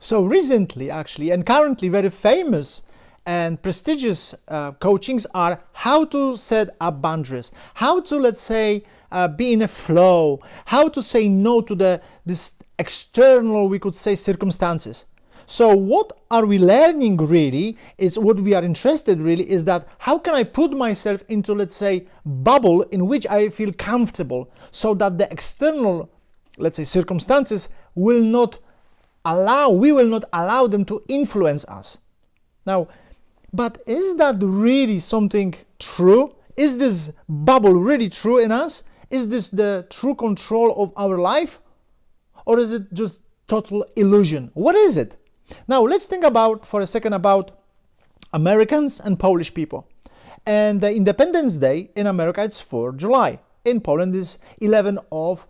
So recently, actually, and currently very famous and prestigious coachings are how to set up boundaries, how to, let's say, be in a flow, how to say no to this external, we could say, circumstances. So what are we learning really is what we are interested really is that how can I put myself into, let's say, bubble in which I feel comfortable so that the external, let's say, circumstances will not we will not allow them to influence us. Now, but is that really something true? Is this bubble really true in us? Is this the true control of our life? Or is it just total illusion? What is it? Now, let's think about, for a second, about Americans and Polish people. And the Independence Day in America, it's 4 July. In Poland, is 11 of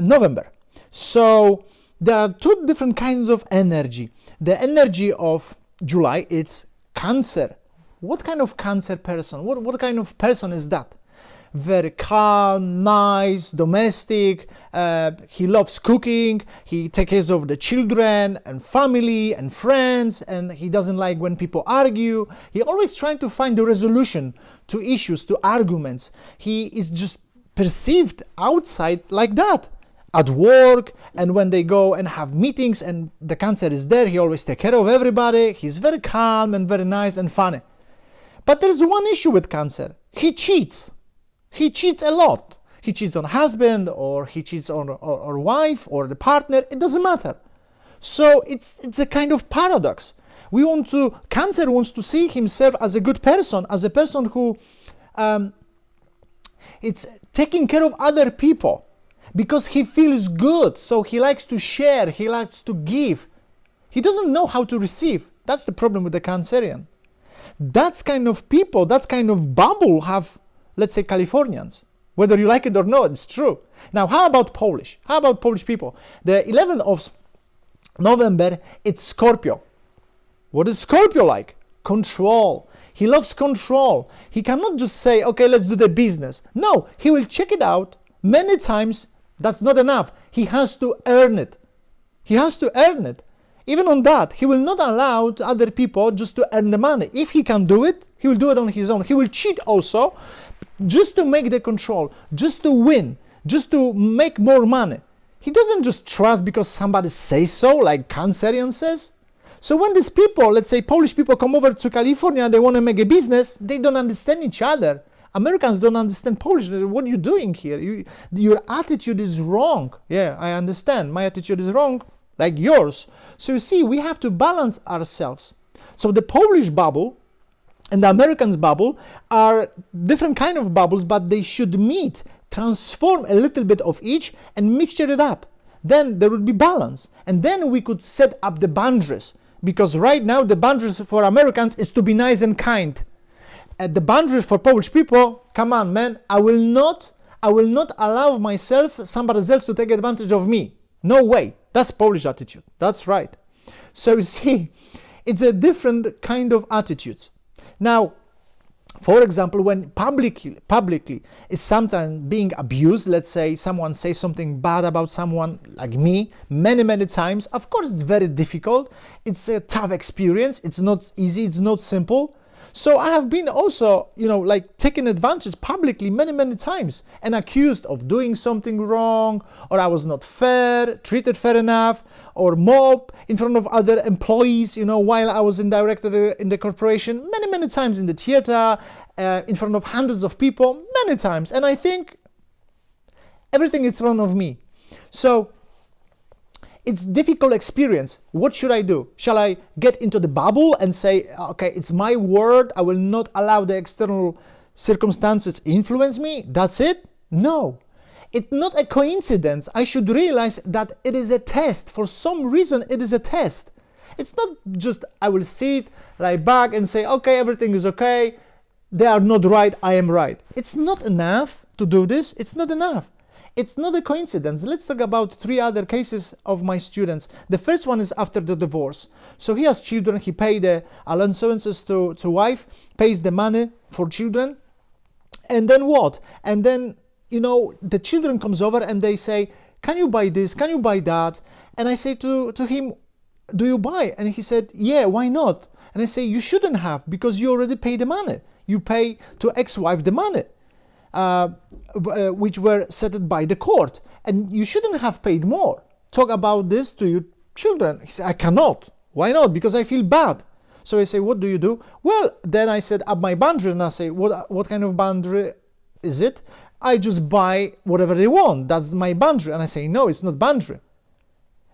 November. So there are two different kinds of energy. The energy of July, it's Cancer. What kind of Cancer person? What kind of person is that? Very calm, nice, domestic, he loves cooking, he takes care of the children and family and friends, and he doesn't like when people argue. He always trying to find a resolution to issues, to arguments. He is just perceived outside like that. At work, and when they go and have meetings and the Cancer is there, he always takes care of everybody. He's very calm and very nice and funny. But there's one issue with Cancer. He cheats. He cheats a lot. He cheats on husband, or he cheats on or wife, or the partner. It doesn't matter. So it's a kind of paradox. Cancer wants to see himself as a good person, as a person who it's taking care of other people. Because he feels good, so he likes to share, he likes to give. He doesn't know how to receive. That's the problem with the Cancerian. That kind of people, that kind of bubble have, let's say, Californians. Whether you like it or not, it's true. Now, how about Polish? How about Polish people? The 11th of November, it's Scorpio. What is Scorpio like? Control. He loves control. He cannot just say, okay, let's do the business. No, he will check it out many times. That's not enough. He has to earn it. He has to earn it. Even on that, he will not allow other people just to earn the money. If he can do it, he will do it on his own. He will cheat also just to make the control, just to win, just to make more money. He doesn't just trust because somebody says so, like Cancerian says. So when these people, let's say Polish people, come over to California and they want to make a business, they don't understand each other. Americans don't understand Polish. What are you doing here? Your attitude is wrong. Yeah, I understand. My attitude is wrong, like yours. So you see, we have to balance ourselves. So the Polish bubble and the Americans bubble are different kind of bubbles, but they should meet, transform a little bit of each and mixture it up. Then there would be balance. And then we could set up the boundaries. Because right now the boundaries for Americans is to be nice and kind. At the boundaries for Polish people, come on, man, I will not allow myself, somebody else to take advantage of me. No way. That's Polish attitude. That's right. So you see, it's a different kind of attitudes. Now, for example, when publicly is sometimes being abused, let's say someone says something bad about someone like me many times, of course it's very difficult. It's a tough experience. It's not easy. It's not simple. So I have been also, like taken advantage publicly many times and accused of doing something wrong, or I was not fair, treated fair enough, or mob in front of other employees, while I was in director in the corporation, many times in the theater, in front of hundreds of people, many times. And I think everything is thrown of me. So it's difficult experience. What should I do? Shall I get into the bubble and say, okay, it's my word, I will not allow the external circumstances influence me? That's it? No. It's not a coincidence. I should realize that it is a test. For some reason, it is a test. It's not just I will sit, lie back and say, okay, everything is okay. They are not right, I am right. It's not enough to do this. It's not enough. It's not a coincidence. Let's talk about 3 other cases of my students. The first one is after the divorce. So he has children, he paid the allowances to wife, pays the money for children. And then what? And then, the children comes over and they say, can you buy this? Can you buy that? And I say to him, do you buy? And he said, yeah, why not? And I say, you shouldn't have, because you already pay the money. You pay to ex-wife the money, which were settled by the court. And you shouldn't have paid more. Talk about this to your children. He said, I cannot. Why not? Because I feel bad. So I say, what do you do? Well, then I set up my boundary, and I say, what kind of boundary is it? I just buy whatever they want. That's my boundary. And I say, no, it's not boundary.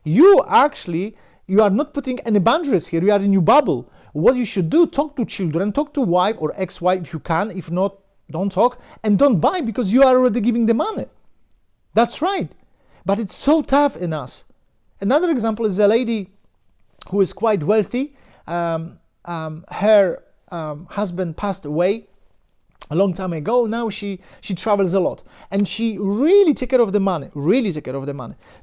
You are not putting any boundaries here. You are in your bubble. What you should do, talk to children, talk to wife or ex-wife if you can. If not, don't talk. And don't buy, because you are already giving the money. That's right. But it's so tough in us. Another example is a lady who is quite wealthy. Her husband passed away a long time ago. Now she travels a lot, and she really take care of the money.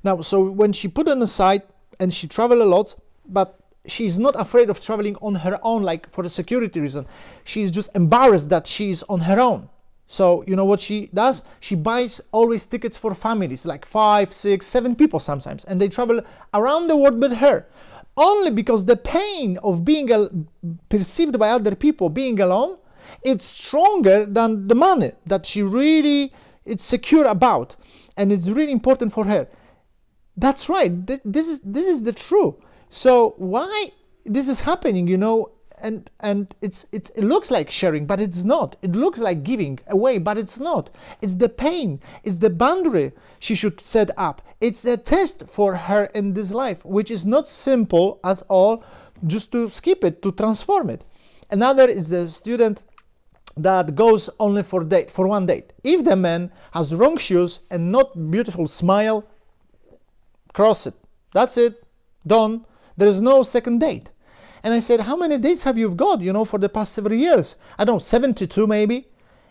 Now, so when she put on aside and she travel a lot, but she's not afraid of traveling on her own, like for a security reason. She's just embarrassed that she's on her own. So you know what she does? She buys always tickets for families, like 5, 6, 7 people sometimes, and they travel around the world with her. Only because the pain of being perceived by other people, being alone, it's stronger than the money that she really is secure about, and it's really important for her. That's right. This is the truth. So why this is happening, and it looks like sharing, but it's not. It looks like giving away, but it's not. It's the pain. It's the boundary she should set up. It's a test for her in this life, which is not simple at all, just to skip it, to transform it. Another is the student that goes only for one date. If the man has wrong shoes and not beautiful smile, cross it. That's it. Done. There is no second date. And I said, how many dates have you got, for the past several years? I don't know, 72 maybe.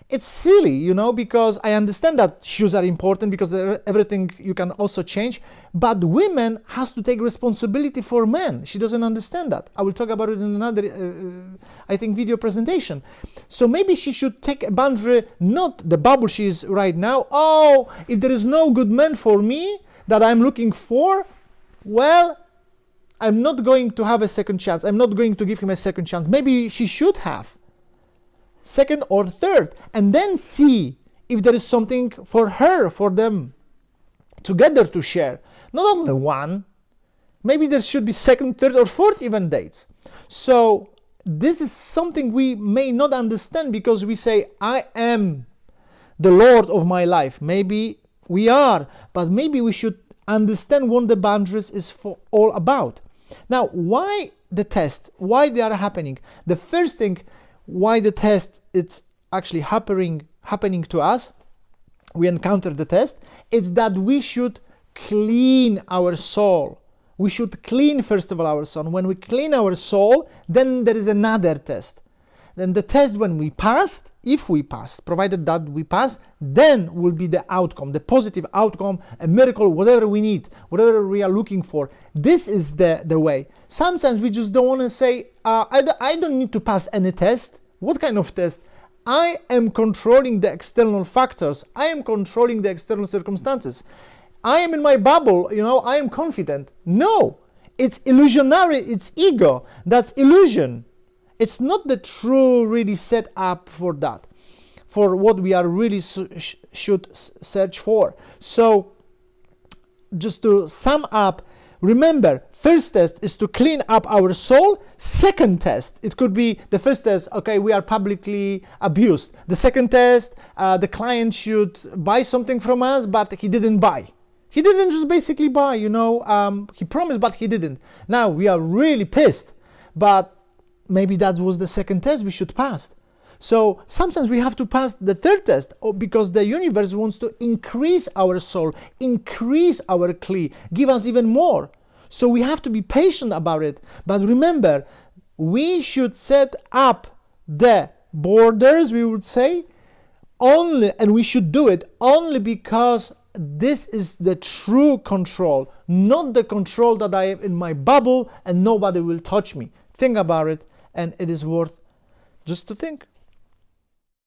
It's silly, because I understand that shoes are important, because everything you can also change. But women has to take responsibility for men. She doesn't understand that. I will talk about it in another, video presentation. So maybe she should take a boundary, not the bubble she is right now. Oh, if there is no good man for me that I'm looking for, well, I'm not going to have a second chance. I'm not going to give him a second chance. Maybe she should have second or third, and then see if there is something for her, for them together to share. Not only one. Maybe there should be second, third, or fourth even dates. So this is something we may not understand, because we say, I am the Lord of my life. Maybe we are, but maybe we should understand what the boundaries is for all about. Now, why the test? Why they are happening? The first thing, why the test it's actually happening to us, we encounter the test, it's that we should clean our soul. We should clean, first of all, our soul. When we clean our soul, then there is another test. Then the test, when we passed, if we pass, provided that we pass, then will be the outcome, the positive outcome, a miracle, whatever we need, whatever we are looking for. This is the way. Sometimes we just don't want to say, I don't need to pass any test. What kind of test? I am controlling the external factors. I am controlling the external circumstances. I am in my bubble, I am confident. No, it's illusionary, it's ego. That's illusion. It's not the true, really set up for that, for what we are really should search for. So, just to sum up, remember, first test is to clean up our soul. Second test, it could be the first test, okay, we are publicly abused. The second test, the client should buy something from us, but he didn't buy. He didn't just basically buy, he promised, but he didn't. Now we are really pissed, but maybe that was the second test we should pass. So sometimes we have to pass the third test, because the universe wants to increase our soul, increase our kli, give us even more. So we have to be patient about it. But remember, we should set up the borders, we would say, only, and we should do it only because this is the true control, not the control that I have in my bubble and nobody will touch me. Think about it, and it is worth just to think.